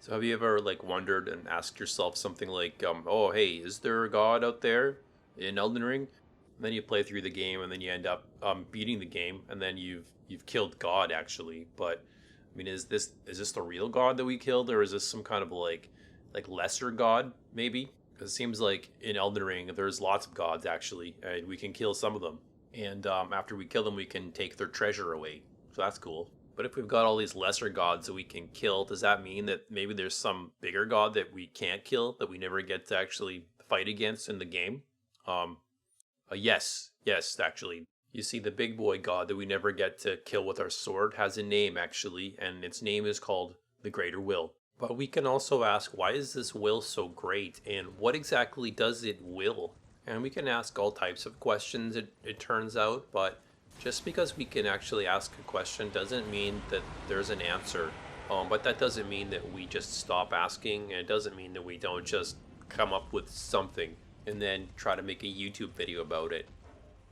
So have you ever like wondered and asked yourself something like, oh hey, is there a god out there in Elden Ring? And then you play through the game and then you end up beating the game and then you've killed God actually. But I mean, is this the real god that we killed, or is this some kind of like lesser god maybe? Because it seems like in Elden Ring there's lots of gods actually, and we can kill some of them. And after we kill them, we can take their treasure away. So that's cool. But if we've got all these lesser gods that we can kill, does that mean that maybe there's some bigger god that we can't kill, that we never get to actually fight against in the game? Um, yes, actually. You see, the big boy god that we never get to kill with our sword has a name, actually, and its name is called the Greater Will. But we can also ask, why is this will so great, and what exactly does it will? And we can ask all types of questions, it turns out, but just because we can actually ask a question doesn't mean that there's an answer. But that doesn't mean that we just stop asking, and it doesn't mean that we don't just come up with something and then try to make a YouTube video about it.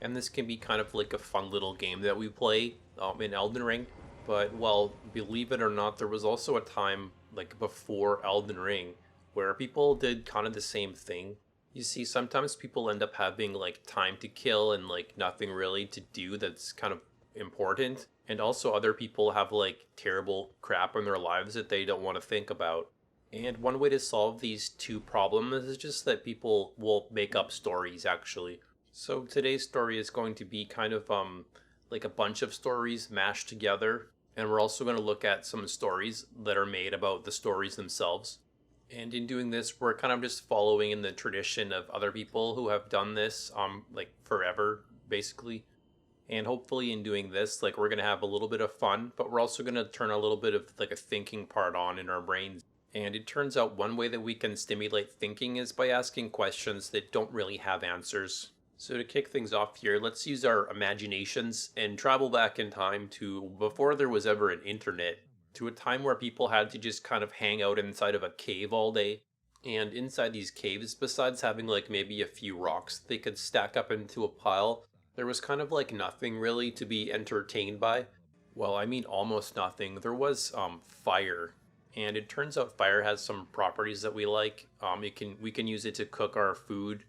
And this can be kind of like a fun little game that we play in Elden Ring. But, well, believe it or not, there was also a time, like before Elden Ring, where people did kind of the same thing. You see, sometimes people end up having like time to kill and like nothing really to do that's kind of important. And also other people have like terrible crap in their lives that they don't want to think about. And one way to solve these two problems is just that people will make up stories actually. So today's story is going to be kind of like a bunch of stories mashed together. And we're also going to look at some stories that are made about the stories themselves. And in doing this, we're kind of just following in the tradition of other people who have done this, like forever, basically. And hopefully in doing this, like we're going to have a little bit of fun, but we're also going to turn a little bit of like a thinking part on in our brains. And it turns out one way that we can stimulate thinking is by asking questions that don't really have answers. So to kick things off here, let's use our imaginations and travel back in time to before there was ever an internet, to a time where people had to just kind of hang out inside of a cave all day. And inside these caves, besides having like maybe a few rocks they could stack up into a pile, there was kind of like nothing really to be entertained by. Well, I mean almost nothing. There was fire. And it turns out fire has some properties that we like. We can use it to cook our food.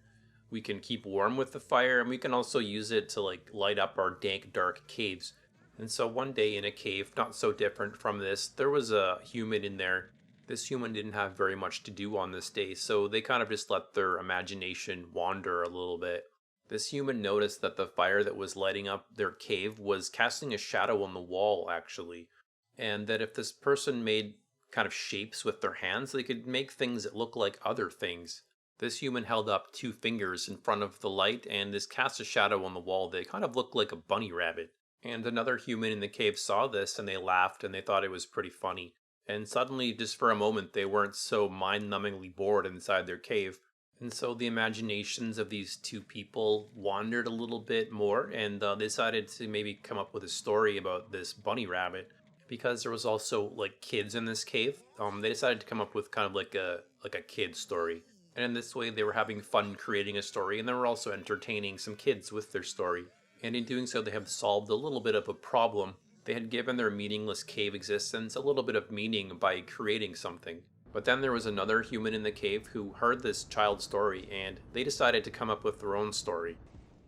We can keep warm with the fire, and we can also use it to like light up our dank dark caves. And so one day in a cave, not so different from this, there was a human in there. This human didn't have very much to do on this day, so they kind of just let their imagination wander a little bit. This human noticed that the fire that was lighting up their cave was casting a shadow on the wall, actually. And that if this person made kind of shapes with their hands, they could make things that look like other things. This human held up two fingers in front of the light, and this cast a shadow on the wall that kind of looked like a bunny rabbit. And another human in the cave saw this and they laughed and they thought it was pretty funny. And suddenly, just for a moment, they weren't so mind-numbingly bored inside their cave. And so the imaginations of these two people wandered a little bit more, and they decided to maybe come up with a story about this bunny rabbit. Because there was also like kids in this cave, they decided to come up with kind of like a kid story. And in this way, they were having fun creating a story, and they were also entertaining some kids with their story. And in doing so, they have solved a little bit of a problem. They had given their meaningless cave existence a little bit of meaning by creating something. But then there was another human in the cave who heard this child's story, and they decided to come up with their own story.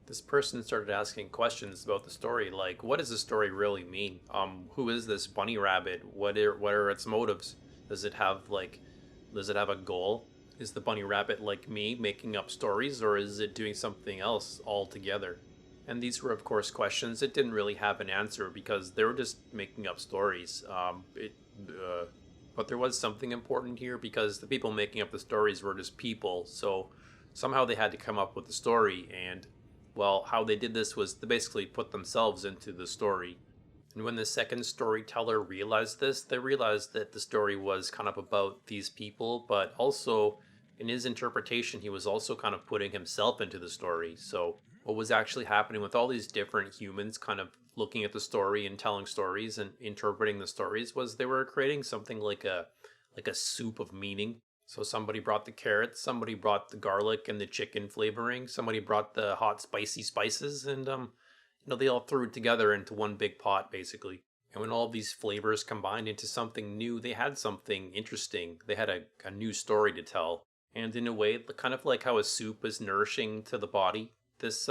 This person started asking questions about the story, like, what does the story really mean? Who is this bunny rabbit? What are its motives? Does it have a goal? Is the bunny rabbit like me, making up stories, or is it doing something else altogether? And these were, of course, questions that didn't really have an answer because they were just making up stories. But there was something important here because the people making up the stories were just people, so somehow they had to come up with a story, and, well, how they did this was to basically put themselves into the story. And when the second storyteller realized this, they realized that the story was kind of about these people, but also in his interpretation, he was also kind of putting himself into the story. So what was actually happening with all these different humans kind of looking at the story and telling stories and interpreting the stories was they were creating something like a soup of meaning. So somebody brought the carrots, somebody brought the garlic and the chicken flavoring, somebody brought the hot spicy spices, and they all threw it together into one big pot basically. And when all of these flavors combined into something new, they had something interesting. They had a new story to tell. And in a way, kind of like how a soup is nourishing to the body, this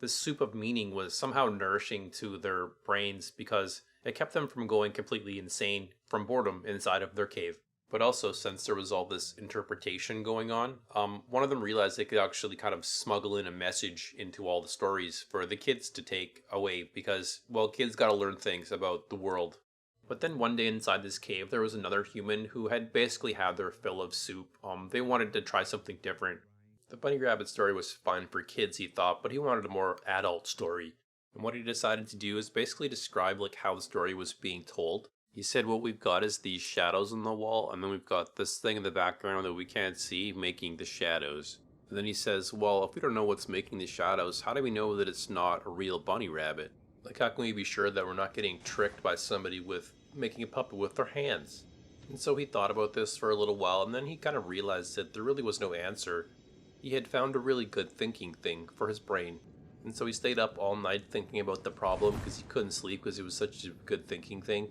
soup of meaning was somehow nourishing to their brains because it kept them from going completely insane from boredom inside of their cave. But also, since there was all this interpretation going on, one of them realized they could actually kind of smuggle in a message into all the stories for the kids to take away because, well, kids gotta learn things about the world. But then one day inside this cave, there was another human who had basically had their fill of soup. They wanted to try something different. The bunny rabbit story was fine for kids, he thought, but he wanted a more adult story. And what he decided to do is basically describe like how the story was being told. He said what we've got is these shadows on the wall, and then we've got this thing in the background that we can't see making the shadows. And then he says, well, if we don't know what's making the shadows, how do we know that it's not a real bunny rabbit? Like, how can we be sure that we're not getting tricked by somebody with making a puppet with their hands? And so he thought about this for a little while, and then he kind of realized that there really was no answer. He had found a really good thinking thing for his brain. And so he stayed up all night thinking about the problem because he couldn't sleep because it was such a good thinking thing.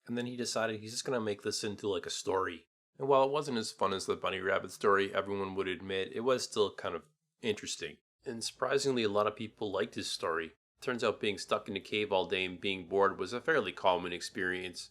And then he decided he's just going to make this into like a story. And while it wasn't as fun as the bunny rabbit story, everyone would admit it was still kind of interesting. And surprisingly, a lot of people liked his story. Turns out being stuck in a cave all day and being bored was a fairly common experience.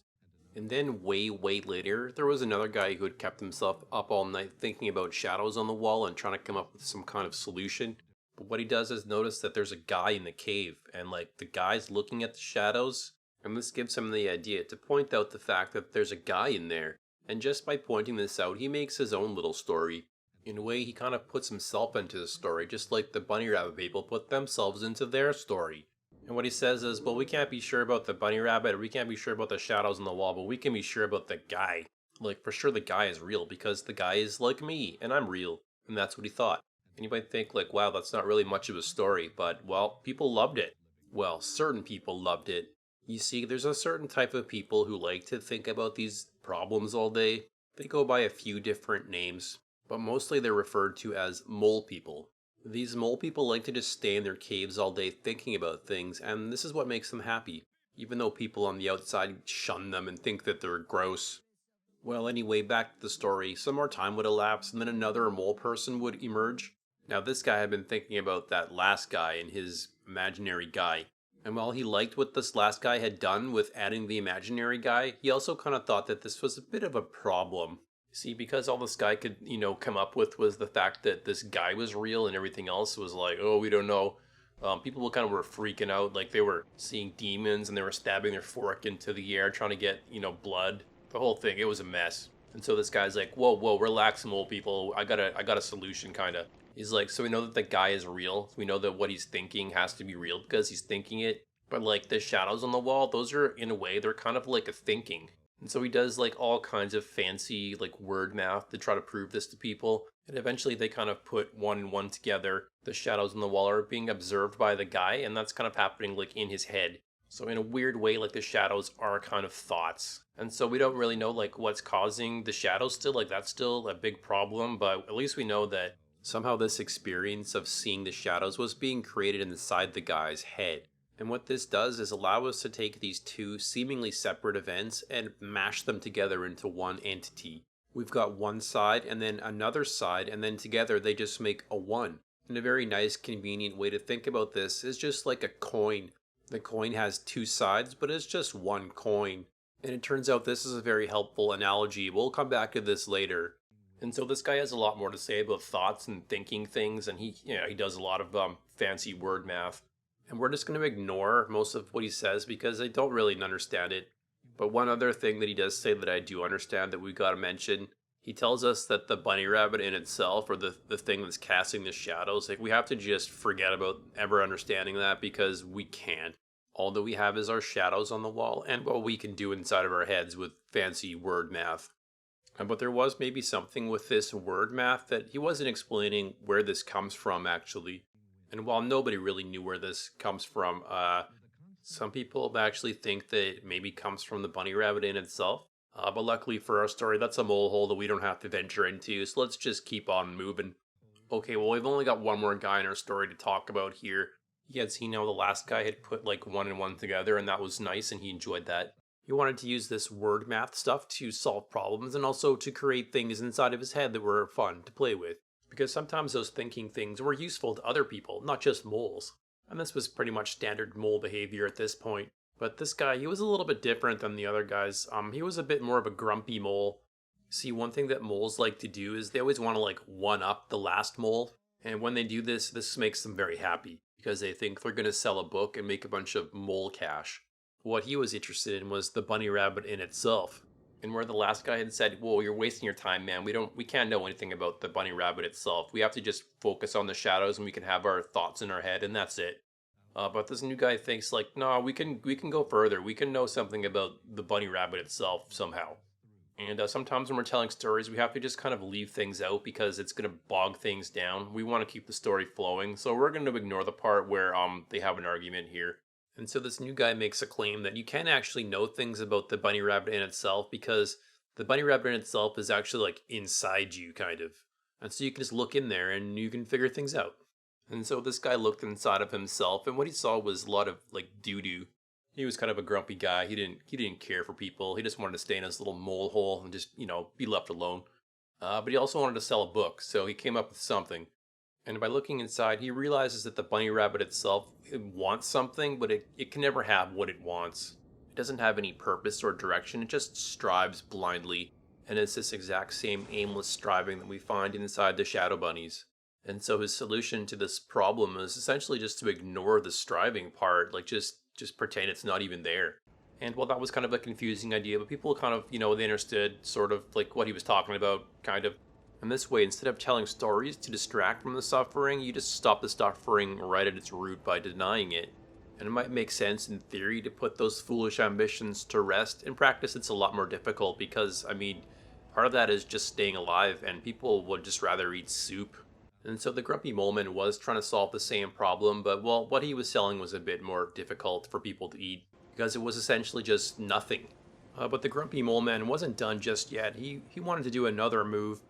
And then way later, there was another guy who had kept himself up all night thinking about shadows on the wall and trying to come up with some kind of solution. But what he does is notice that there's a guy in the cave, and like the guy's looking at the shadows, and this gives him the idea to point out the fact that there's a guy in there. And just by pointing this out, he makes his own little story. In a way, he kind of puts himself into the story, just like the bunny rabbit people put themselves into their story. And what he says is, well, we can't be sure about the bunny rabbit, or we can't be sure about the shadows on the wall, but we can be sure about the guy. Like, for sure the guy is real, because the guy is like me, and I'm real. And that's what he thought. And you might think, like, wow, that's not really much of a story, but, well, people loved it. Well, certain people loved it. You see, there's a certain type of people who like to think about these problems all day. They go by a few different names, but mostly they're referred to as mole people. These mole people like to just stay in their caves all day thinking about things, and this is what makes them happy, even though people on the outside shun them and think that they're gross. Well, anyway, back to the story. Some more time would elapse, and then another mole person would emerge. Now, this guy had been thinking about that last guy and his imaginary guy. And while he liked what this last guy had done with adding the imaginary guy, he also kind of thought that this was a bit of a problem. See, because all this guy could, come up with was the fact that this guy was real and everything else was like, oh, we don't know. People kind of were freaking out, like they were seeing demons and they were stabbing their fork into the air trying to get, blood. The whole thing, it was a mess. And so this guy's like, whoa, relax, mole people. I got a solution, kind of. He's like, so we know that the guy is real. We know that what he's thinking has to be real because he's thinking it. But like the shadows on the wall, those are, in a way, they're kind of like a thinking. And so he does like all kinds of fancy like word math to try to prove this to people. And eventually they kind of put one and one together. The shadows on the wall are being observed by the guy, and that's kind of happening like in his head. So in a weird way, like the shadows are kind of thoughts. And so we don't really know like what's causing the shadows still. Like that's still a big problem, but at least we know that somehow this experience of seeing the shadows was being created inside the guy's head. And what this does is allow us to take these two seemingly separate events and mash them together into one entity. We've got one side and then another side, and then together they just make a one. And a very nice, convenient way to think about this is just like a coin. The coin has two sides, but it's just one coin. And it turns out this is a very helpful analogy. We'll come back to this later. And so this guy has a lot more to say about thoughts and thinking things, and he does a lot of fancy word math. And we're just going to ignore most of what he says because I don't really understand it. But one other thing that he does say that I do understand that we've got to mention, he tells us that the bunny rabbit in itself, or the thing that's casting the shadows, like we have to just forget about ever understanding that because we can't. All that we have is our shadows on the wall and what we can do inside of our heads with fancy word math. But there was maybe something with this word math that he wasn't explaining where this comes from actually. And while nobody really knew where this comes from, some people actually think that it maybe comes from the bunny rabbit in itself. But luckily for our story, that's a mole hole that we don't have to venture into, so let's just keep on moving. Okay, well, we've only got one more guy in our story to talk about here. He had seen how the last guy had put like one and one together, and that was nice, and he enjoyed that. He wanted to use this word math stuff to solve problems and also to create things inside of his head that were fun to play with. Because sometimes those thinking things were useful to other people, not just moles. And this was pretty much standard mole behavior at this point. But this guy, he was a little bit different than the other guys. He was a bit more of a grumpy mole. See, one thing that moles like to do is they always want to like one up the last mole. And when they do this, this makes them very happy because they think they're going to sell a book and make a bunch of mole cash. What he was interested in was the bunny rabbit in itself. And where the last guy had said, "Well, you're wasting your time, man. We can't know anything about the bunny rabbit itself. We have to just focus on the shadows and we can have our thoughts in our head and that's it." But this new guy thinks like, "No, we can go further. We can know something about the bunny rabbit itself somehow." And sometimes when we're telling stories, we have to just kind of leave things out because it's going to bog things down. We want to keep the story flowing, so we're going to ignore the part where they have an argument here. And so this new guy makes a claim that you can actually know things about the bunny rabbit in itself because the bunny rabbit in itself is actually like inside you, kind of. And so you can just look in there and you can figure things out. And so this guy looked inside of himself, and what he saw was a lot of like doo doo. He was kind of a grumpy guy. He didn't care for people. He just wanted to stay in his little mole hole and just be left alone. But he also wanted to sell a book, so he came up with something. And by looking inside, he realizes that the bunny rabbit itself it wants something, but it can never have what it wants. It doesn't have any purpose or direction. It just strives blindly, and it's this exact same aimless striving that we find inside the shadow bunnies. And so his solution to this problem is essentially just to ignore the striving part, like just pretend it's not even there. And well, that was kind of a confusing idea, but people kind of, they understood sort of like what he was talking about, kind of. And this way, instead of telling stories to distract from the suffering, you just stop the suffering right at its root by denying it. And it might make sense in theory to put those foolish ambitions to rest. In practice, it's a lot more difficult because, part of that is just staying alive, and people would just rather eat soup. And so the grumpy moleman was trying to solve the same problem, but well, what he was selling was a bit more difficult for people to eat because it was essentially just nothing. But the grumpy moleman wasn't done just yet. He wanted to do another move.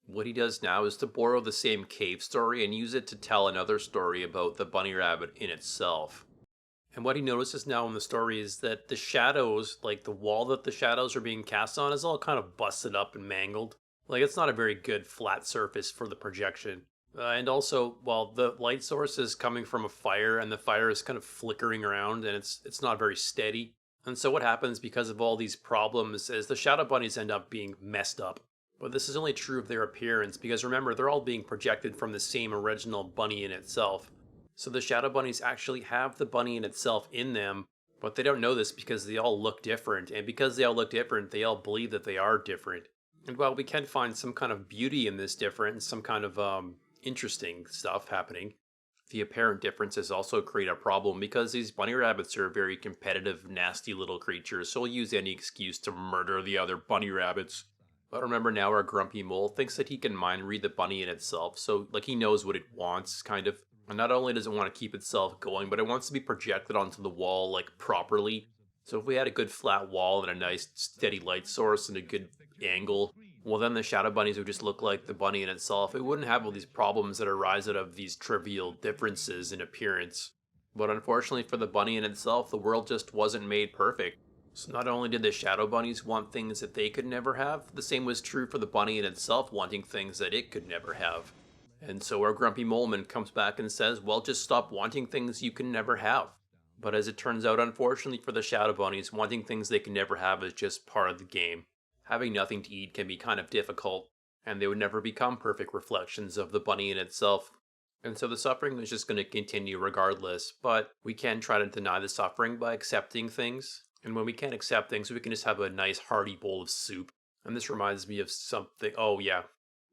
What he does now is to borrow the same cave story and use it to tell another story about the bunny rabbit in itself. And what he notices now in the story is that the shadows, like the wall that the shadows are being cast on, is all kind of busted up and mangled. Like it's not a very good flat surface for the projection. And also, while the light source is coming from a fire and the fire is kind of flickering around and it's not very steady. And so what happens because of all these problems is the shadow bunnies end up being messed up. But this is only true of their appearance because remember, they're all being projected from the same original bunny in itself. So the shadow bunnies actually have the bunny in itself in them, but they don't know this because they all look different. And because they all look different, they all believe that they are different. And while we can find some kind of beauty in this difference, some kind of interesting stuff happening, the apparent differences also create a problem because these bunny rabbits are very competitive, nasty little creatures, so we'll use any excuse to murder the other bunny rabbits. But remember now our grumpy mole thinks that he can mind read the bunny in itself, so like he knows what it wants, kind of. And not only does it want to keep itself going, but it wants to be projected onto the wall like properly. So if we had a good flat wall and a nice steady light source and a good angle, well then the shadow bunnies would just look like the bunny in itself. It wouldn't have all these problems that arise out of these trivial differences in appearance. But unfortunately for the bunny in itself, the world just wasn't made perfect. So not only did the shadow bunnies want things that they could never have, the same was true for the bunny in itself wanting things that it could never have. And so our grumpy moleman comes back and says, well, just stop wanting things you can never have. But as it turns out, unfortunately for the shadow bunnies, wanting things they can never have is just part of the game. Having nothing to eat can be kind of difficult, and they would never become perfect reflections of the bunny in itself. And so the suffering is just going to continue regardless, but we can try to deny the suffering by accepting things. And when we can't accept things, we can just have a nice hearty bowl of soup. And this reminds me of something, oh yeah.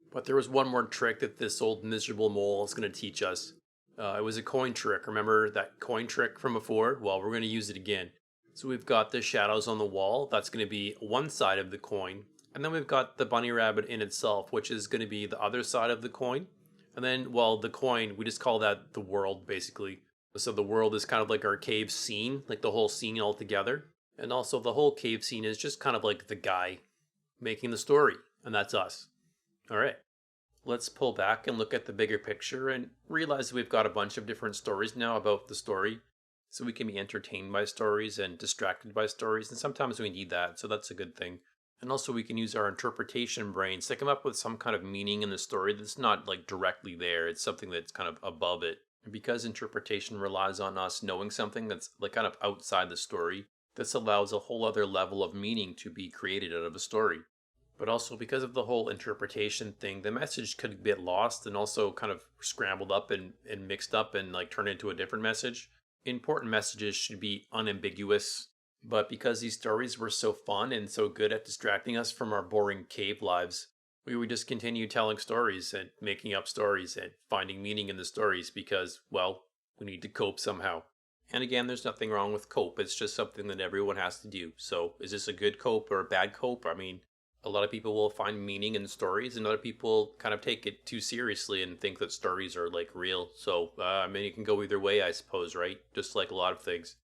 But there was one more trick that this old miserable mole is going to teach us. It was a coin trick. Remember that coin trick from before? Well, we're going to use it again. So we've got the shadows on the wall. That's going to be one side of the coin. And then we've got the bunny rabbit in itself, which is going to be the other side of the coin. And then, well, the coin, we just call that the world, basically. So the world is kind of like our cave scene, like the whole scene all together. And also the whole cave scene is just kind of like the guy making the story. And that's us. All right. let's pull back and look at the bigger picture and realize we've got a bunch of different stories now about the story. So we can be entertained by stories and distracted by stories, and sometimes we need that, so that's a good thing. And also we can use our interpretation brains to come up with some kind of meaning in the story that's not like directly there, it's something that's kind of above it. And because interpretation relies on us knowing something that's like kind of outside the story, this allows a whole other level of meaning to be created out of a story. But also because of the whole interpretation thing, the message could get lost and also kind of scrambled up and mixed up and like turn into a different message. Important messages should be unambiguous, but because these stories were so fun and so good at distracting us from our boring cave lives, we would just continue telling stories and making up stories and finding meaning in the stories because, well, we need to cope somehow. And again, there's nothing wrong with cope, it's just something that everyone has to do. So is this a good cope or a bad cope? I mean, a lot of people will find meaning in stories, and other people kind of take it too seriously and think that stories are like real. So, I mean, it can go either way, I suppose, right? Just like a lot of things.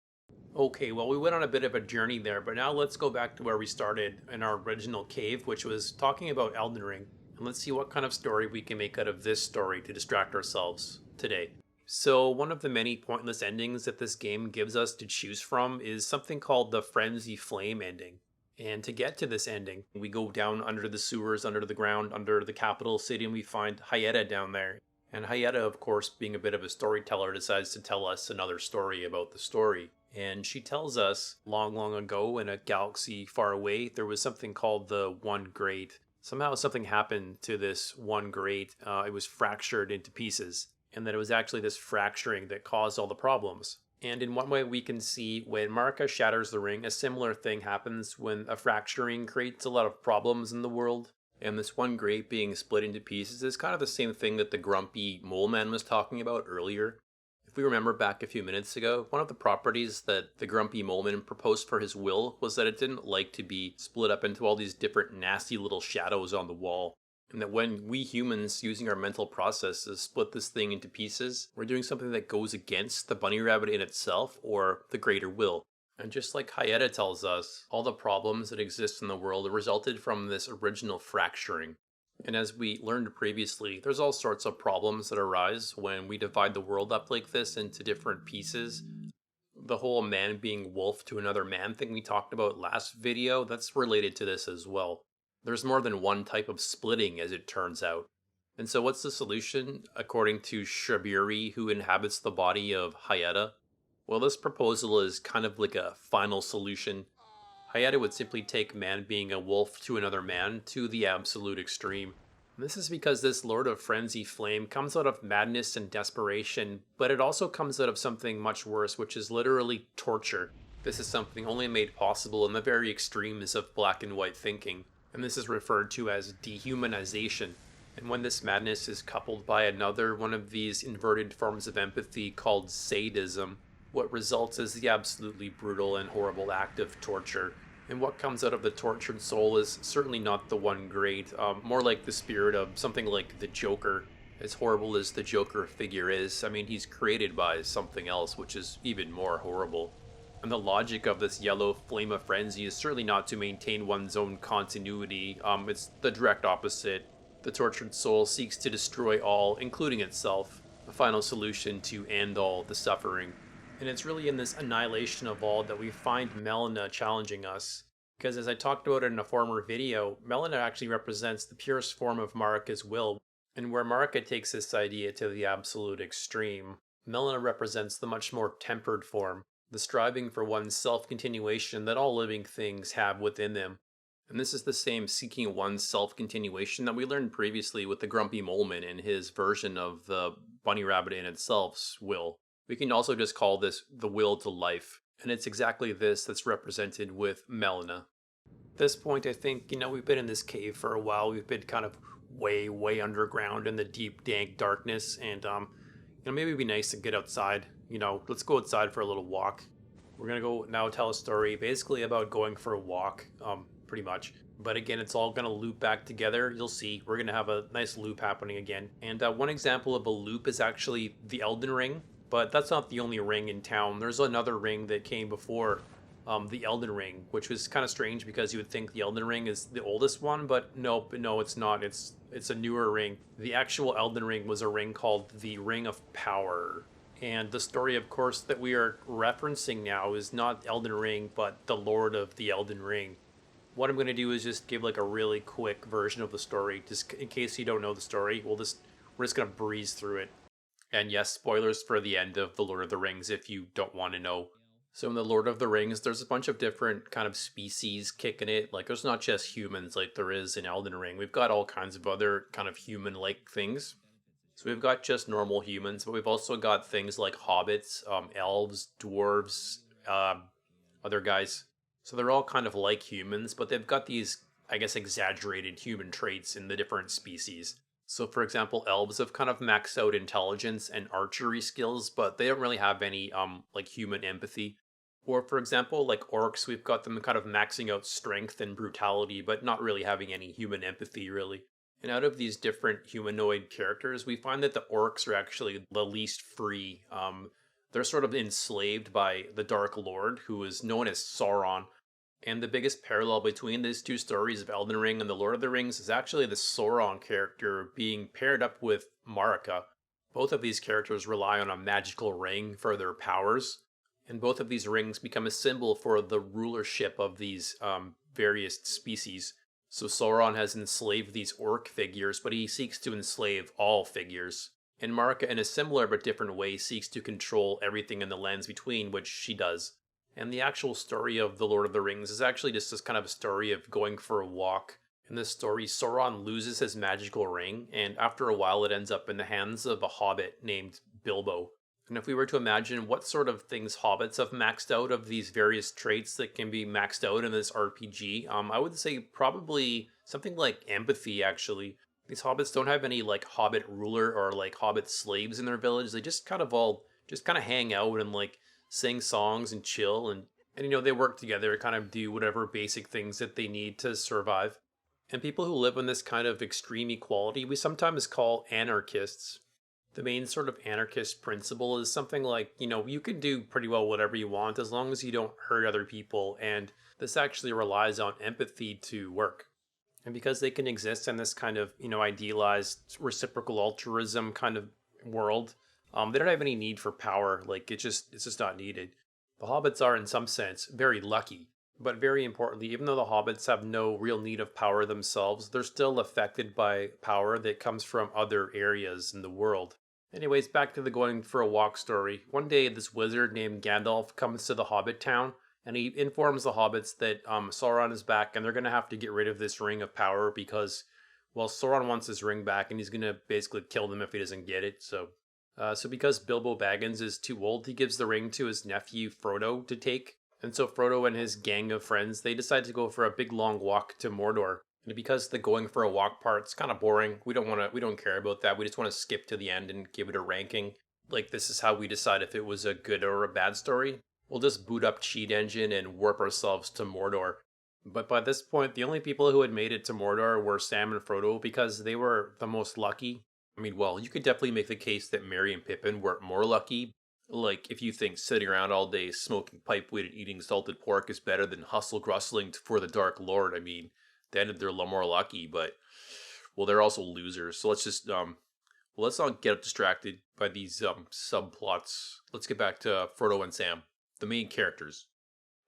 Okay, well, we went on a bit of a journey there, but now let's go back to where we started in our original cave, which was talking about Elden Ring. And let's see what kind of story we can make out of this story to distract ourselves today. So, one of the many pointless endings that this game gives us to choose from is something called the Frenzy Flame ending. And to get to this ending, we go down under the sewers, under the ground, under the capital city, and we find Hyetta down there. And Hyetta, of course, being a bit of a storyteller, decides to tell us another story about the story. And she tells us, long, long ago in a galaxy far away, there was something called the One Great. Somehow something happened to this One Great. It was fractured into pieces. And that it was actually this fracturing that caused all the problems. And in one way we can see when Marika shatters the ring, a similar thing happens when a fracturing creates a lot of problems in the world. And this One Great being split into pieces is kind of the same thing that the grumpy mole man was talking about earlier. If we remember back a few minutes ago, one of the properties that the grumpy mole man proposed for his will was that it didn't like to be split up into all these different nasty little shadows on the wall. And that when we humans, using our mental processes, split this thing into pieces, we're doing something that goes against the bunny rabbit in itself or the greater will. And just like Hyetta tells us, all the problems that exist in the world resulted from this original fracturing. And as we learned previously, there's all sorts of problems that arise when we divide the world up like this into different pieces. The whole man being wolf to another man thing we talked about last video, that's related to this as well. There's more than one type of splitting, as it turns out. And so what's the solution, according to Shabiri, who inhabits the body of Hyetta? Well, this proposal is kind of like a final solution. Hyetta would simply take man being a wolf to another man to the absolute extreme. And this is because this Lord of Frenzy Flame comes out of madness and desperation, but it also comes out of something much worse, which is literally torture. This is something only made possible in the very extremes of black and white thinking. And this is referred to as dehumanization. And when this madness is coupled by another one of these inverted forms of empathy called sadism, what results is the absolutely brutal and horrible act of torture. And what comes out of the tortured soul is certainly not the One Great, more like the spirit of something like the Joker. As horrible as the Joker figure is, I mean, he's created by something else, which is even more horrible. And the logic of this yellow flame of frenzy is certainly not to maintain one's own continuity. It's the direct opposite. The tortured soul seeks to destroy all, including itself, a final solution to end all the suffering. And it's really in this annihilation of all that we find Melina challenging us. Because as I talked about in a former video, Melina actually represents the purest form of Marika's will. And where Marika takes this idea to the absolute extreme, Melina represents the much more tempered form. The striving for one's self-continuation that all living things have within them. And this is the same seeking one's self-continuation that we learned previously with the Grumpy Moleman in his version of the bunny rabbit in itself's will. We can also just call this the will to life, and it's exactly this that's represented with Melina. At this point, I think, we've been in this cave for a while. We've been kind of way, way underground in the deep, dank darkness, and maybe it'd be nice to get outside. Let's go outside for a little walk. We're gonna go now tell a story basically about going for a walk, pretty much. But again, it's all gonna loop back together. You'll see, we're gonna have a nice loop happening again. And one example of a loop is actually the Elden Ring, but that's not the only ring in town. There's another ring that came before the Elden Ring, which was kind of strange because you would think the Elden Ring is the oldest one, but nope, no, it's not. It's a newer ring. The actual Elden Ring was a ring called the Ring of Power. And the story, of course, that we are referencing now is not Elden Ring, but the Lord of the Elden Ring. What I'm going to do is just give like a really quick version of the story, just in case you don't know the story. We're just going to breeze through it. And yes, spoilers for the end of The Lord of the Rings if you don't want to know. So in The Lord of the Rings, there's a bunch of different kind of species kicking it. Like there's not just humans like there is in Elden Ring. We've got all kinds of other kind of human-like things. So we've got just normal humans, but we've also got things like hobbits, elves, dwarves, other guys. So they're all kind of like humans, but they've got these, I guess, exaggerated human traits in the different species. So, for example, elves have kind of maxed out intelligence and archery skills, but they don't really have any like human empathy. Or, for example, like orcs, we've got them kind of maxing out strength and brutality, but not really having any human empathy, really. And out of these different humanoid characters, we find that the orcs are actually the least free. They're sort of enslaved by the Dark Lord, who is known as Sauron. And the biggest parallel between these two stories of Elden Ring and The Lord of the Rings is actually the Sauron character being paired up with Marika. Both of these characters rely on a magical ring for their powers, and both of these rings become a symbol for the rulership of these various species. So Sauron has enslaved these orc figures, but he seeks to enslave all figures. And Marika, in a similar but different way, seeks to control everything in the lands between, which she does. And the actual story of The Lord of the Rings is actually just this kind of a story of going for a walk. In this story, Sauron loses his magical ring, and after a while it ends up in the hands of a hobbit named Bilbo. And if we were to imagine what sort of things hobbits have maxed out of these various traits that can be maxed out in this RPG, I would say probably something like empathy, actually. These hobbits don't have any like hobbit ruler or like hobbit slaves in their village. They just kind of all just kind of hang out and like sing songs and chill and you know they work together to kind of do whatever basic things that they need to survive. And people who live in this kind of extreme equality we sometimes call anarchists. The main sort of anarchist principle is something like, you know, you can do pretty well whatever you want as long as you don't hurt other people, and this actually relies on empathy to work. And because they can exist in this kind of, you know, idealized reciprocal altruism kind of world, they don't have any need for power. Like it's just not needed. The hobbits are, in some sense, very lucky. But very importantly, even though the hobbits have no real need of power themselves, they're still affected by power that comes from other areas in the world. Anyways, back to the going for a walk story. One day, this wizard named Gandalf comes to the Hobbit town, and he informs the hobbits that Sauron is back, and they're going to have to get rid of this ring of power because, well, Sauron wants his ring back, and he's going to basically kill them if he doesn't get it. So because Bilbo Baggins is too old, he gives the ring to his nephew Frodo to take. And so Frodo and his gang of friends, they decide to go for a big long walk to Mordor. And because the going for a walk part's kind of boring, we don't care about that. We just want to skip to the end and give it a ranking. Like this is how we decide if it was a good or a bad story. We'll just boot up Cheat Engine and warp ourselves to Mordor. But by this point, the only people who had made it to Mordor were Sam and Frodo because they were the most lucky. I mean, well, you could definitely make the case that Merry and Pippin were more lucky. Like, if you think sitting around all day smoking pipeweed and eating salted pork is better than hustle-grustling for the Dark Lord, I mean, then they're a little more lucky, but, well, they're also losers. So let's just, let's not get distracted by these subplots. Let's get back to Frodo and Sam, the main characters.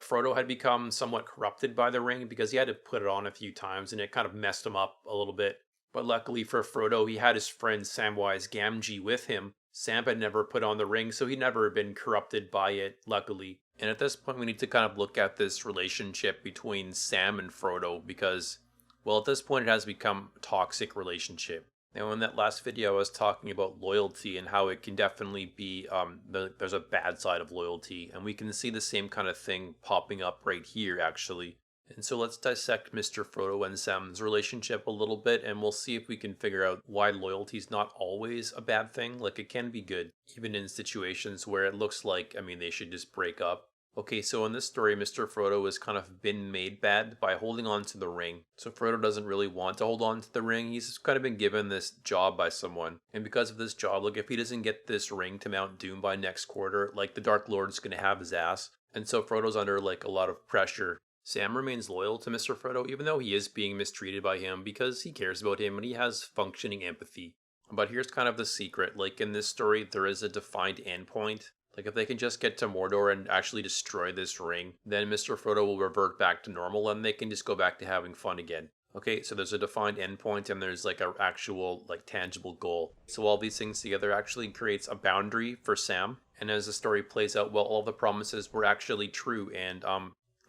Frodo had become somewhat corrupted by the ring because he had to put it on a few times, and it kind of messed him up a little bit. But luckily for Frodo, he had his friend Samwise Gamgee with him. Sam had never put on the ring, so he'd never been corrupted by it, luckily. And at this point, we need to kind of look at this relationship between Sam and Frodo because, well, at this point, it has become a toxic relationship. Now, in that last video, I was talking about loyalty and how it can definitely be, there's a bad side of loyalty. And we can see the same kind of thing popping up right here, actually. And so let's dissect Mr. Frodo and Sam's relationship a little bit, and we'll see if we can figure out why loyalty is not always a bad thing. Like, it can be good, even in situations where it looks like, I mean, they should just break up. Okay, so in this story, Mr. Frodo has kind of been made bad by holding on to the ring. So Frodo doesn't really want to hold on to the ring. He's kind of been given this job by someone. And because of this job, like if he doesn't get this ring to Mount Doom by next quarter, like the Dark Lord's going to have his ass. And so Frodo's under like a lot of pressure. Sam remains loyal to Mr. Frodo, even though he is being mistreated by him because he cares about him and he has functioning empathy. But here's kind of the secret. Like in this story, there is a defined endpoint. Like if they can just get to Mordor and actually destroy this ring, then Mr. Frodo will revert back to normal and they can just go back to having fun again. Okay, so there's a defined endpoint and there's like an actual like tangible goal. So all these things together actually creates a boundary for Sam. And as the story plays out, well, all the promises were actually true, and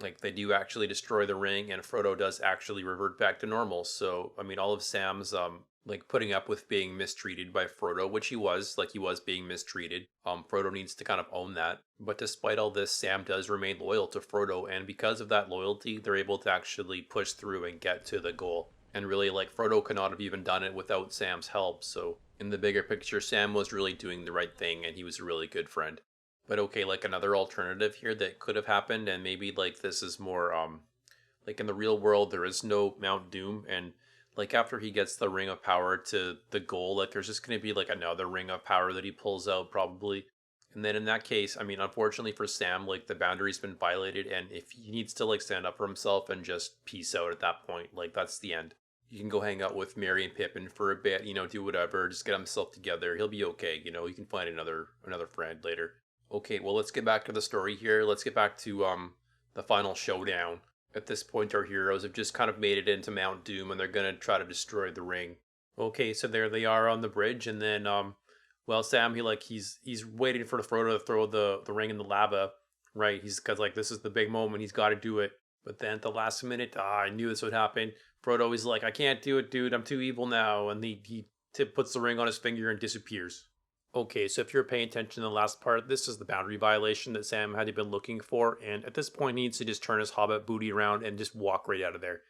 like they do actually destroy the ring, and Frodo does actually revert back to normal. So I mean, all of Sam's like putting up with being mistreated by Frodo, which he was, like he was being mistreated. Frodo needs to kind of own that. But despite all this, Sam does remain loyal to Frodo, and because of that loyalty, they're able to actually push through and get to the goal. And really, like Frodo could not have even done it without Sam's help. So in the bigger picture, Sam was really doing the right thing, and he was a really good friend. But okay, like another alternative here that could have happened, and maybe like this is more like in the real world, there is no Mount Doom, and like after he gets the ring of power to the goal, like there's just going to be like another ring of power that he pulls out probably. And then in that case, I mean, unfortunately for Sam, like the boundary's been violated, and if he needs to like stand up for himself and just peace out at that point, like that's the end. You can go hang out with Merry and Pippin for a bit, do whatever, just get himself together. He'll be okay, he can find another friend later. Okay, well let's get back to the story here. Let's get back to the final showdown. At this point, our heroes have just kind of made it into Mount Doom, and they're gonna try to destroy the ring. Okay, so there they are on the bridge, and then well, Sam he's waiting for Frodo to throw the ring in the lava, right? He's because like this is the big moment, he's got to do it. But then at the last minute, I knew this would happen. Frodo is like, I can't do it, dude. I'm too evil now, and he puts the ring on his finger and disappears. Okay, so if you're paying attention to the last part, this is the boundary violation that Sam had been looking for, and at this point he needs to just turn his hobbit booty around and just walk right out of there.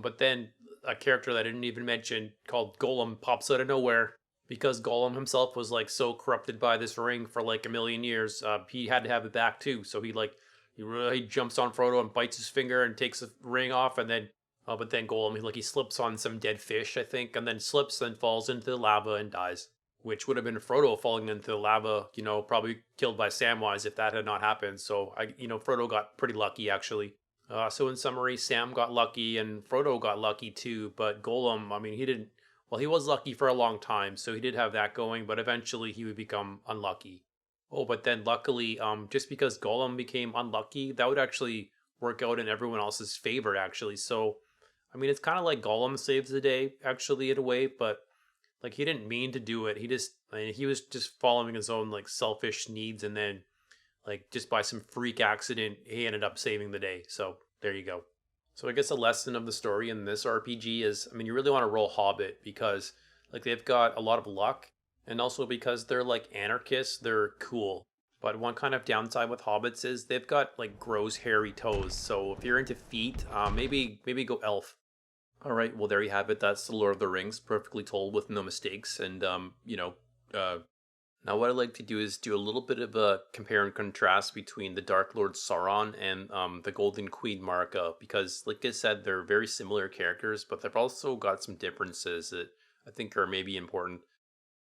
But then a character that I didn't even mention called Gollum pops out of nowhere. Because Gollum himself was like so corrupted by this ring for like a million years, he had to have it back too. So he jumps on Frodo and bites his finger and takes the ring off, and then but then Gollum he slips on some dead fish, I think, and then slips, then falls into the lava and dies, which would have been Frodo falling into the lava, probably killed by Samwise if that had not happened. So Frodo got pretty lucky actually. So in summary, Sam got lucky and Frodo got lucky too, but Gollum, I mean, he didn't. Well, he was lucky for a long time, so he did have that going, but eventually he would become unlucky. Oh, but then luckily, just because Gollum became unlucky, that would actually work out in everyone else's favor, actually. So, I mean, it's kind of like Gollum saves the day, actually, in a way, but like he didn't mean to do it. He was just following his own like selfish needs, and then like just by some freak accident, he ended up saving the day. So there you go. So I guess the lesson of the story in this RPG is, I mean, you really want to roll Hobbit because like they've got a lot of luck, and also because they're like anarchists, they're cool. But one kind of downside with hobbits is they've got like gross hairy toes. So if you're into feet, maybe go elf. All right, well there you have it. That's the Lord of the Rings, perfectly told with no mistakes. And now what I'd like to do is do a little bit of a compare and contrast between the Dark Lord Sauron and the Golden Queen Marika, because like I said, they're very similar characters, but they've also got some differences that I think are maybe important.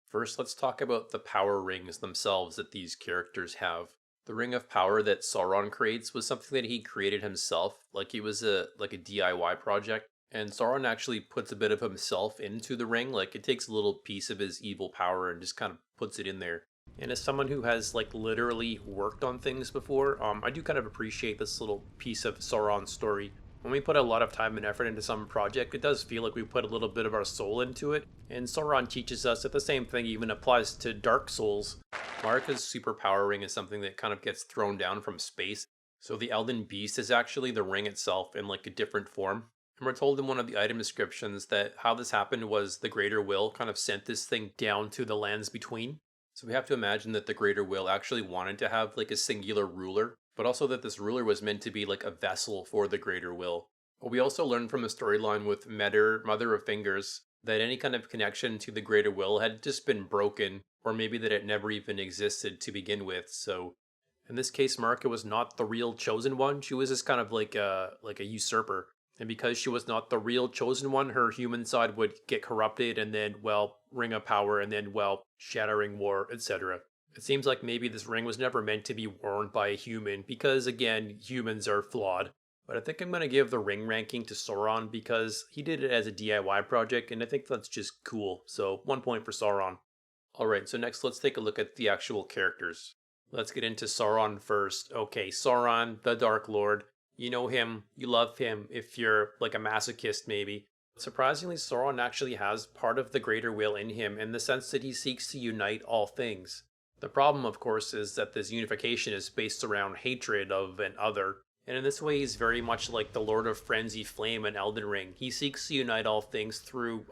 First, let's talk about the power rings themselves that these characters have. The ring of power that Sauron creates was something that he created himself, like it was a DIY project. And Sauron actually puts a bit of himself into the ring, like it takes a little piece of his evil power and just kind of puts it in there. And as someone who has like literally worked on things before, I do kind of appreciate this little piece of Sauron's story. When we put a lot of time and effort into some project, it does feel like we put a little bit of our soul into it. And Sauron teaches us that the same thing even applies to Dark Souls. Marika's superpower ring is something that kind of gets thrown down from space. So the Elden Beast is actually the ring itself in like a different form. And we're told in one of the item descriptions that how this happened was the Greater Will kind of sent this thing down to the lands between. So we have to imagine that the Greater Will actually wanted to have like a singular ruler, but also that this ruler was meant to be like a vessel for the Greater Will. But we also learned from the storyline with Mother of Fingers that any kind of connection to the Greater Will had just been broken, or maybe that it never even existed to begin with. So in this case, Marika was not the real chosen one. She was just kind of like a usurper. And because she was not the real chosen one, her human side would get corrupted and then, well, Ring of Power and then, well, Shattering War, etc. It seems like maybe this ring was never meant to be worn by a human because, again, humans are flawed. But I think I'm going to give the ring ranking to Sauron because he did it as a DIY project, and I think that's just cool. So 1 point for Sauron. Alright, so next let's take a look at the actual characters. Let's get into Sauron first. Okay, Sauron, the Dark Lord. You know him, you love him if you're like a masochist, maybe. Surprisingly, Sauron actually has part of the greater will in him in the sense that he seeks to unite all things. The problem, of course, is that this unification is based around hatred of an other. And in this way, he's very much like the Lord of Frenzy Flame in Elden Ring. He seeks to unite all things through,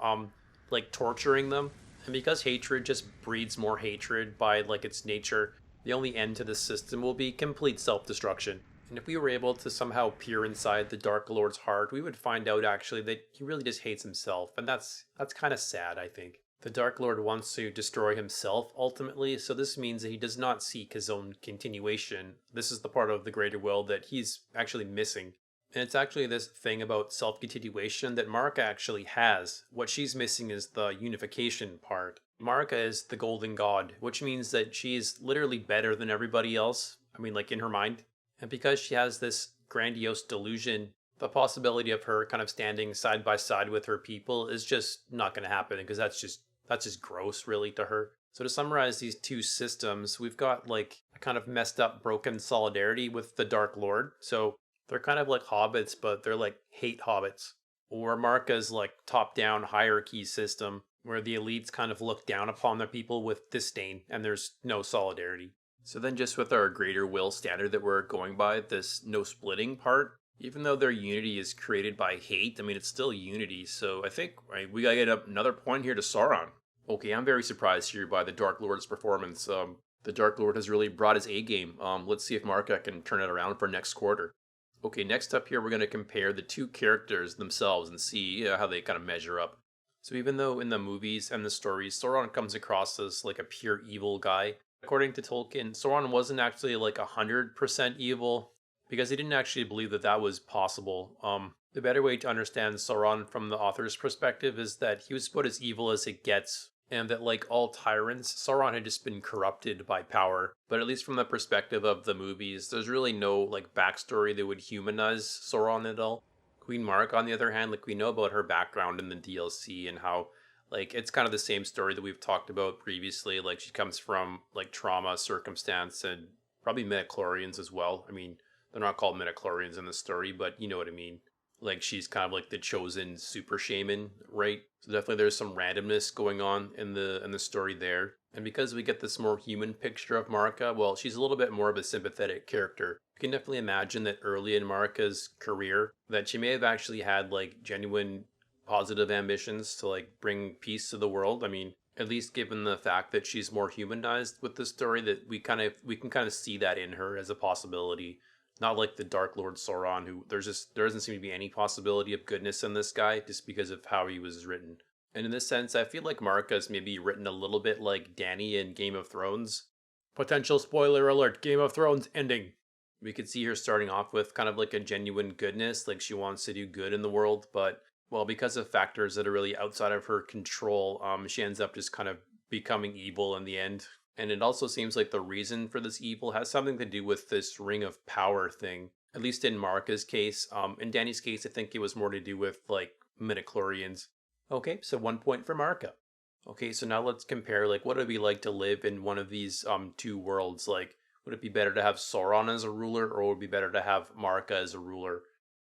like torturing them. And because hatred just breeds more hatred by like its nature, the only end to this system will be complete self-destruction. And if we were able to somehow peer inside the Dark Lord's heart, we would find out actually that he really just hates himself, and that's kind of sad, I think. The Dark Lord wants to destroy himself ultimately, so this means that he does not seek his own continuation. This is the part of the greater will that he's actually missing. And it's actually this thing about self-continuation that Marika actually has. What she's missing is the unification part. Marika is the golden god, which means that she's literally better than everybody else. I mean, like in her mind. And because she has this grandiose delusion, the possibility of her kind of standing side by side with her people is just not going to happen because that's just gross really to her. So to summarize these two systems, we've got like a kind of messed up broken solidarity with the Dark Lord. So they're kind of like hobbits, but they're like hate hobbits. Or Marika's like top-down hierarchy system where the elites kind of look down upon their people with disdain and there's no solidarity. So then just with our greater will standard that we're going by, this no splitting part, even though their unity is created by hate, I mean, it's still unity. So I think we gotta get another point here to Sauron. Okay, I'm very surprised here by the Dark Lord's performance. The Dark Lord has really brought his A game. Let's see if Marika can turn it around for next quarter. Okay, next up here, we're going to compare the two characters themselves and see how they kind of measure up. So even though in the movies and the stories, Sauron comes across as like a pure evil guy, according to Tolkien, Sauron wasn't actually like 100% evil because he didn't actually believe that that was possible. The better way to understand Sauron from the author's perspective is that he was about as evil as it gets, and that like all tyrants, Sauron had just been corrupted by power. But at least from the perspective of the movies, there's really no like backstory that would humanize Sauron at all. Queen Marika, on the other hand, like we know about her background in the DLC and how like it's kind of the same story that we've talked about previously. Like she comes from like trauma, circumstance, and probably midichlorians as well. I mean, they're not called midichlorians in the story, but you know what I mean. Like she's kind of like the chosen super shaman, right? So definitely there's some randomness going on in the story there. And because we get this more human picture of Marika, well, she's a little bit more of a sympathetic character. You can definitely imagine that early in Marika's career that she may have actually had like genuine positive ambitions to like bring peace to the world. I mean, at least given the fact that she's more humanized with the story, that we can kind of see that in her as a possibility. Not like the Dark Lord Sauron, who there doesn't seem to be any possibility of goodness in this guy just because of how he was written. And in this sense, I feel like Marika's maybe written a little bit like Dany in Game of Thrones. Potential spoiler alert, Game of Thrones ending. We could see her starting off with kind of like a genuine goodness, like she wants to do good in the world, but well, because of factors that are really outside of her control, she ends up just kind of becoming evil in the end. And it also seems like the reason for this evil has something to do with this ring of power thing. At least in Marika's case. In Dany's case, I think it was more to do with like midichlorians. Okay, so 1 point for Marika. Okay, so now let's compare like what it would be like to live in one of these two worlds. Like, would it be better to have Sauron as a ruler, or would it be better to have Marika as a ruler?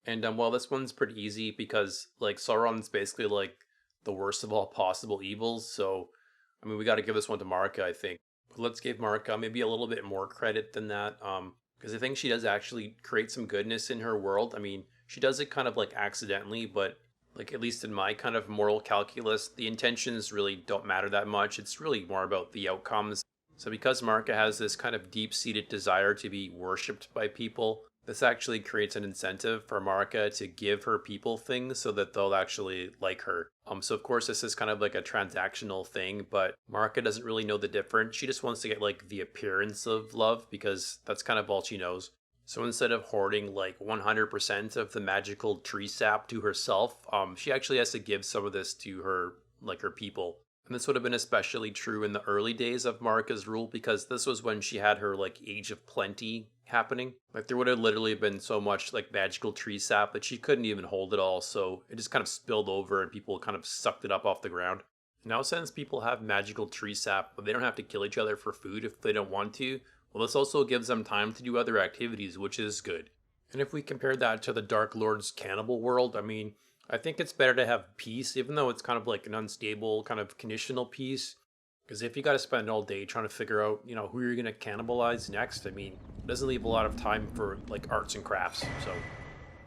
And well, this one's pretty easy because like Sauron's basically like the worst of all possible evils. So I mean, we got to give this one to Marika, I think. But let's give Marika maybe a little bit more credit than that, because I think she does actually create some goodness in her world. I mean, she does it kind of like accidentally, but like at least in my kind of moral calculus, the intentions really don't matter that much. It's really more about the outcomes. So because Marika has this kind of deep-seated desire to be worshipped by people, this actually creates an incentive for Marika to give her people things so that they'll actually like her. So of course this is kind of like a transactional thing, but Marika doesn't really know the difference. She just wants to get like the appearance of love because that's kind of all she knows. So instead of hoarding like 100% of the magical tree sap to herself, she actually has to give some of this to her, like her people. And this would have been especially true in the early days of Marika's rule because this was when she had her like age of plenty happening. Like there would have literally been so much like magical tree sap that she couldn't even hold it all, so it just kind of spilled over and people kind of sucked it up off the ground. Now since people have magical tree sap, but they don't have to kill each other for food if they don't want to, well this also gives them time to do other activities, which is good. And if we compare that to the Dark Lord's cannibal world, I mean, I think it's better to have peace, even though it's kind of like an unstable, kind of conditional peace. Because if you got to spend all day trying to figure out, who you're going to cannibalize next, I mean, it doesn't leave a lot of time for like arts and crafts. So,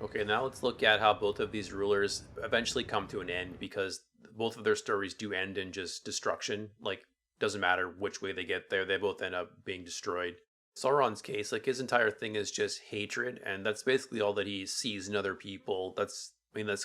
okay, now let's look at how both of these rulers eventually come to an end because both of their stories do end in just destruction. Like, doesn't matter which way they get there, they both end up being destroyed. Sauron's case, like his entire thing is just hatred, and that's basically all that he sees in other people. That's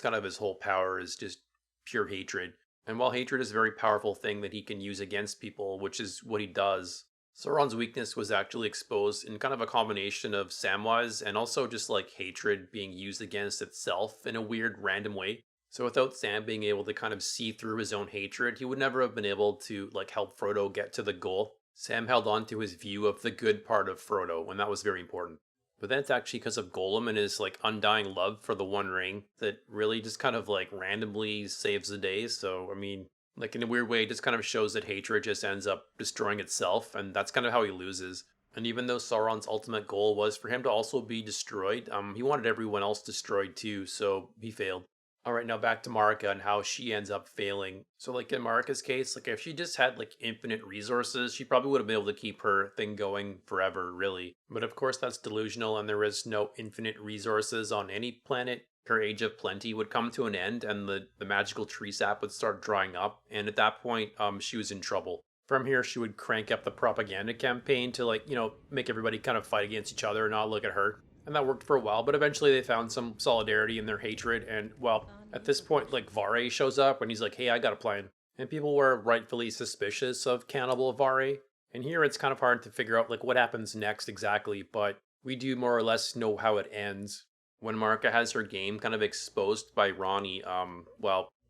kind of his whole power is just pure hatred. And while hatred is a very powerful thing that he can use against people, which is what he does, Sauron's weakness was actually exposed in kind of a combination of Samwise and also just like hatred being used against itself in a weird random way. So without Sam being able to kind of see through his own hatred, he would never have been able to like help Frodo get to the goal. Sam held on to his view of the good part of Frodo, and that was very important. But then it's actually because of Golem and his like undying love for the One Ring that really just kind of like randomly saves the day. So I mean, like in a weird way, it just kind of shows that hatred just ends up destroying itself, and that's kind of how he loses. And even though Sauron's ultimate goal was for him to also be destroyed, he wanted everyone else destroyed too, so he failed. All right, now back to Marika and how she ends up failing. So, like in Marika's case, like if she just had like infinite resources, she probably would have been able to keep her thing going forever, really. But of course, that's delusional, and there is no infinite resources on any planet. Her age of plenty would come to an end, and the magical tree sap would start drying up. And at that point, she was in trouble. From here, she would crank up the propaganda campaign to like make everybody kind of fight against each other and not look at her. And that worked for a while, but eventually they found some solidarity in their hatred. And, well, at this point, like, Vare shows up and he's like, hey, I got a plan. And people were rightfully suspicious of Cannibal Vare. And here it's kind of hard to figure out, like, what happens next exactly, but we do more or less know how it ends. When Marika has her game kind of exposed by Ronnie,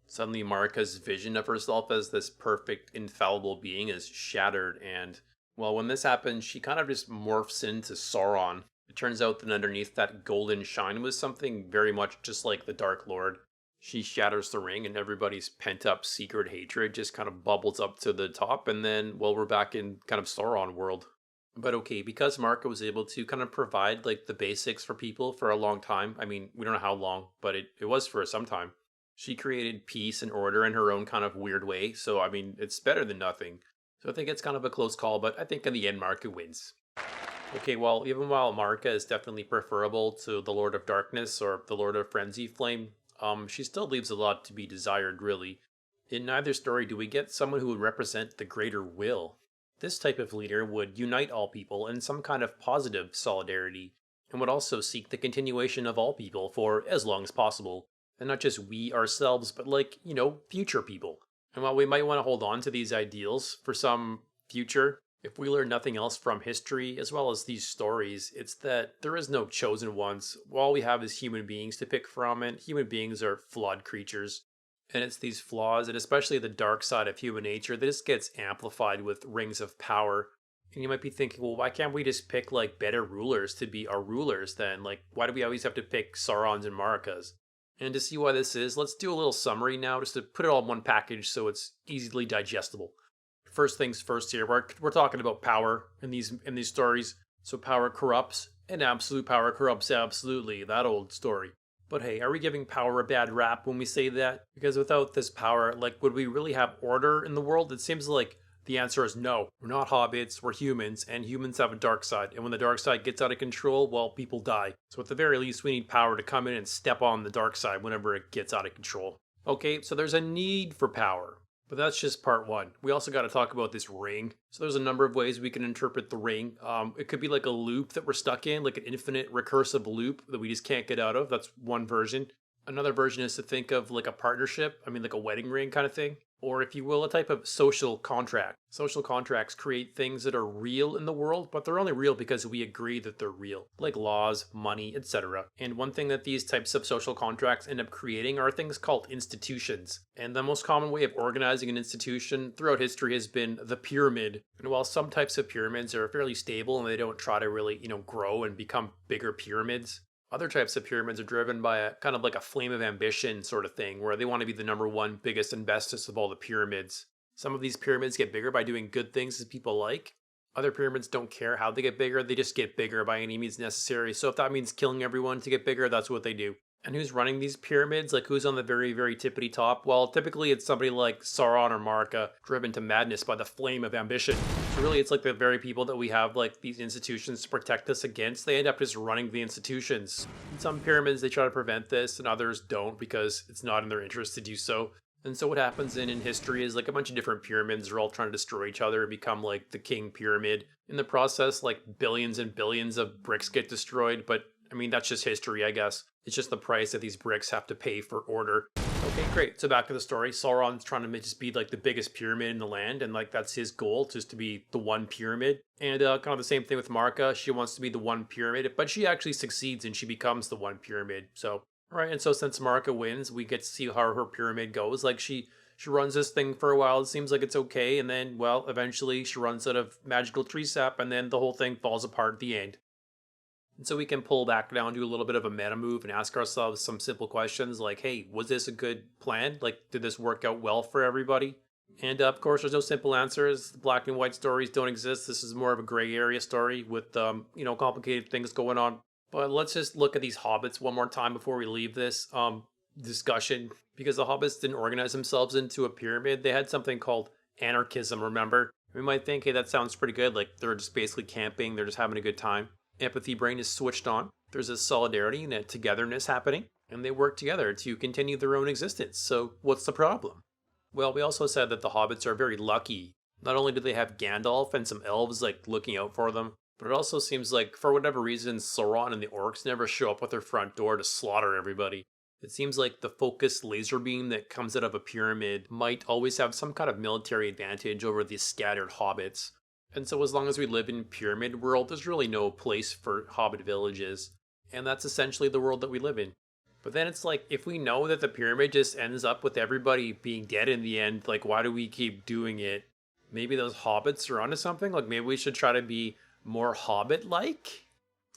suddenly Marika's vision of herself as this perfect, infallible being is shattered. And, well, when this happens, she kind of just morphs into Sauron. It turns out that underneath that golden shine was something very much just like the Dark Lord. She shatters the ring and everybody's pent up secret hatred just kind of bubbles up to the top, and then, well, we're back in kind of Sauron world. But okay, because Marika was able to kind of provide like the basics for people for a long time, I mean, we don't know how long, but it was for some time. She created peace and order in her own kind of weird way, so I mean, it's better than nothing. So I think it's kind of a close call, but I think in the end, Marika wins. Okay, well, even while Marika is definitely preferable to the Lord of Darkness or the Lord of Frenzy Flame, she still leaves a lot to be desired, really. In neither story do we get someone who would represent the greater will. This type of leader would unite all people in some kind of positive solidarity, and would also seek the continuation of all people for as long as possible, and not just we ourselves, but like, future people. And while we might want to hold on to these ideals for some future, if we learn nothing else from history as well as these stories, it's that there is no chosen ones. All we have is human beings to pick from, and human beings are flawed creatures. And it's these flaws, and especially the dark side of human nature, that just gets amplified with rings of power. And you might be thinking, well, why can't we just pick like better rulers to be our rulers then? Like, why do we always have to pick Saurons and Marikas? And to see why this is, let's do a little summary now, just to put it all in one package so it's easily digestible. First things first here, we're talking about power in these stories. So power corrupts, and absolute power corrupts absolutely, that old story. But hey, are we giving power a bad rap when we say that? Because without this power, like, would we really have order in the world? It seems like the answer is no. We're not hobbits, we're humans, and humans have a dark side. And when the dark side gets out of control, well, people die. So at the very least, we need power to come in and step on the dark side whenever it gets out of control. Okay, so there's a need for power. But that's just part one. We also got to talk about this ring. So there's a number of ways we can interpret the ring. It could be like a loop that we're stuck in, like an infinite recursive loop that we just can't get out of. That's one version. Another version is to think of like a partnership. I mean, like a wedding ring kind of thing. or if you will, a type of social contract. Social contracts create things that are real in the world, but they're only real because we agree that they're real, like laws, money, etc. And one thing that these types of social contracts end up creating are things called institutions. And the most common way of organizing an institution throughout history has been the pyramid. And while some types of pyramids are fairly stable and they don't try to really, grow and become bigger pyramids, other types of pyramids are driven by a kind of like a flame of ambition sort of thing, where they want to be the number one, biggest, and bestest of all the pyramids. Some of these pyramids get bigger by doing good things that people like. Other pyramids don't care how they get bigger, they just get bigger by any means necessary. So if that means killing everyone to get bigger, that's what they do. And who's running these pyramids? Like, who's on the very, very tippity top? Well, typically it's somebody like Sauron or Marika, driven to madness by the flame of ambition. So really, it's like the very people that we have, like, these institutions to protect us against. They end up just running the institutions. In some pyramids, they try to prevent this, and others don't because it's not in their interest to do so. And so what happens in history is, like, a bunch of different pyramids are all trying to destroy each other and become like the king pyramid. In the process, like, billions and billions of bricks get destroyed, but I mean, that's just history, I guess. It's just the price that these bricks have to pay for order. Okay, great. So back to the story. Sauron's trying to just be like the biggest pyramid in the land, and like that's his goal, just to be the one pyramid. And kind of the same thing with Marika. She wants to be the one pyramid, but she actually succeeds and she becomes the one pyramid. So, right. And so since Marika wins, we get to see how her pyramid goes. Like she runs this thing for a while. It seems like it's okay, and then, well, eventually she runs out of magical tree sap, and then the whole thing falls apart at the end. And so we can pull back down, do a little bit of a meta move, and ask ourselves some simple questions like, hey, was this a good plan? Like, did this work out well for everybody? And of course, there's no simple answers. Black and white stories don't exist. This is more of a gray area story with, complicated things going on. But let's just look at these hobbits one more time before we leave this discussion. Because the hobbits didn't organize themselves into a pyramid. They had something called anarchism, remember? We might think, hey, that sounds pretty good. Like, they're just basically camping. They're just having a good time. Empathy brain is switched on. There's a solidarity and a togetherness happening, and they work together to continue their own existence. So what's the problem? Well, we also said that the hobbits are very lucky. Not only do they have Gandalf and some elves like looking out for them, but it also seems like for whatever reason Sauron and the orcs never show up at their front door to slaughter everybody. It seems like the focused laser beam that comes out of a pyramid might always have some kind of military advantage over the scattered hobbits. And so as long as we live in pyramid world, there's really no place for hobbit villages. And that's essentially the world that we live in. But then it's like, if we know that the pyramid just ends up with everybody being dead in the end, like, why do we keep doing it? Maybe those hobbits are onto something? Like, maybe we should try to be more hobbit-like?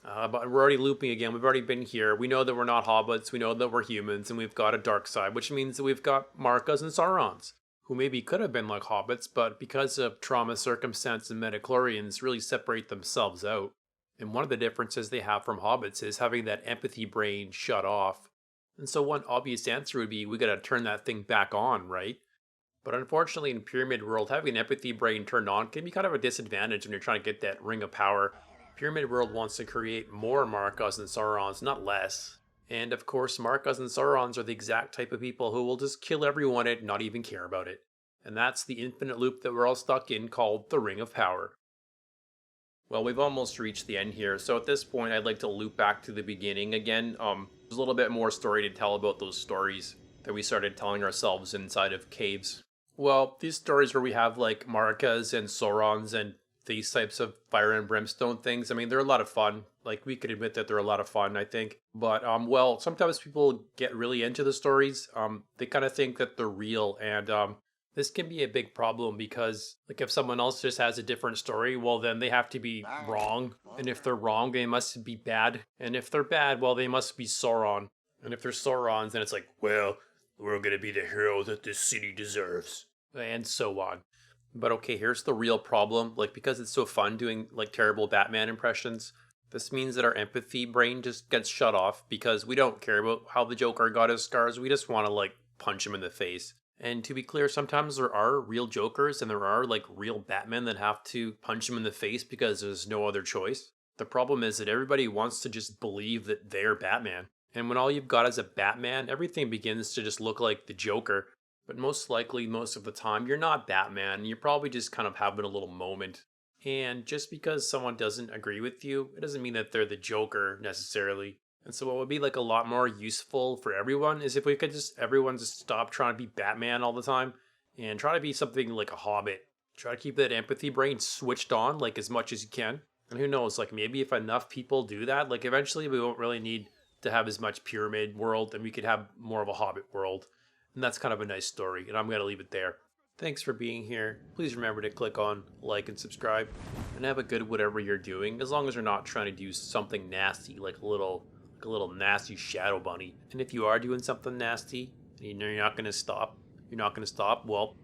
But we're already looping again. We've already been here. We know that we're not hobbits. We know that we're humans, and we've got a dark side, which means that we've got Markas and Saurons, who maybe could have been like hobbits, but because of trauma, circumstance, and metachlorians really separate themselves out. And one of the differences they have from hobbits is having that empathy brain shut off. And so one obvious answer would be, we gotta turn that thing back on, right? But unfortunately in Pyramid World, having an empathy brain turned on can be kind of a disadvantage when you're trying to get that ring of power. Pyramid World wants to create more Markas and Saurons, not less. And of course, Markas and Saurons are the exact type of people who will just kill everyone and not even care about it. And that's the infinite loop that we're all stuck in, called the Ring of Power. Well, we've almost reached the end here, so at this point I'd like to loop back to the beginning again. There's a little bit more story to tell about those stories that we started telling ourselves inside of caves. Well, these stories where we have like Marikas and Saurons and these types of fire and brimstone things, I mean, they're a lot of fun. Like, we could admit that they're a lot of fun, I think. But, well, sometimes people get really into the stories. They kind of think that they're real, and this can be a big problem because, like, if someone else just has a different story, well, then they have to be wrong. And if they're wrong, they must be bad. And if they're bad, well, they must be Sauron. And if they're Saurons, then it's like, well, we're gonna be the hero that this city deserves. And so on. But okay, here's the real problem. Like, because it's so fun doing, like, terrible Batman impressions, this means that our empathy brain just gets shut off because we don't care about how the Joker got his scars. We just want to, like, punch him in the face. And to be clear, sometimes there are real Jokers and there are, like, real Batmen that have to punch him in the face because there's no other choice. The problem is that everybody wants to just believe that they're Batman. And when all you've got is a Batman, everything begins to just look like the Joker. But most likely, most of the time, you're not Batman. You're probably just kind of having a little moment. And just because someone doesn't agree with you, it doesn't mean that they're the Joker necessarily. And so what would be like a lot more useful for everyone is if we could just, everyone just stop trying to be Batman all the time and try to be something like a Hobbit. Try to keep that empathy brain switched on like as much as you can. And who knows, like maybe if enough people do that, like eventually we won't really need to have as much pyramid world and we could have more of a Hobbit world. And that's kind of a nice story. And I'm going to leave it there. Thanks for being here. Please remember to click on like and subscribe and have a good whatever you're doing, as long as you're not trying to do something nasty like a little nasty shadow bunny. And if you are doing something nasty and you're not going to stop, well,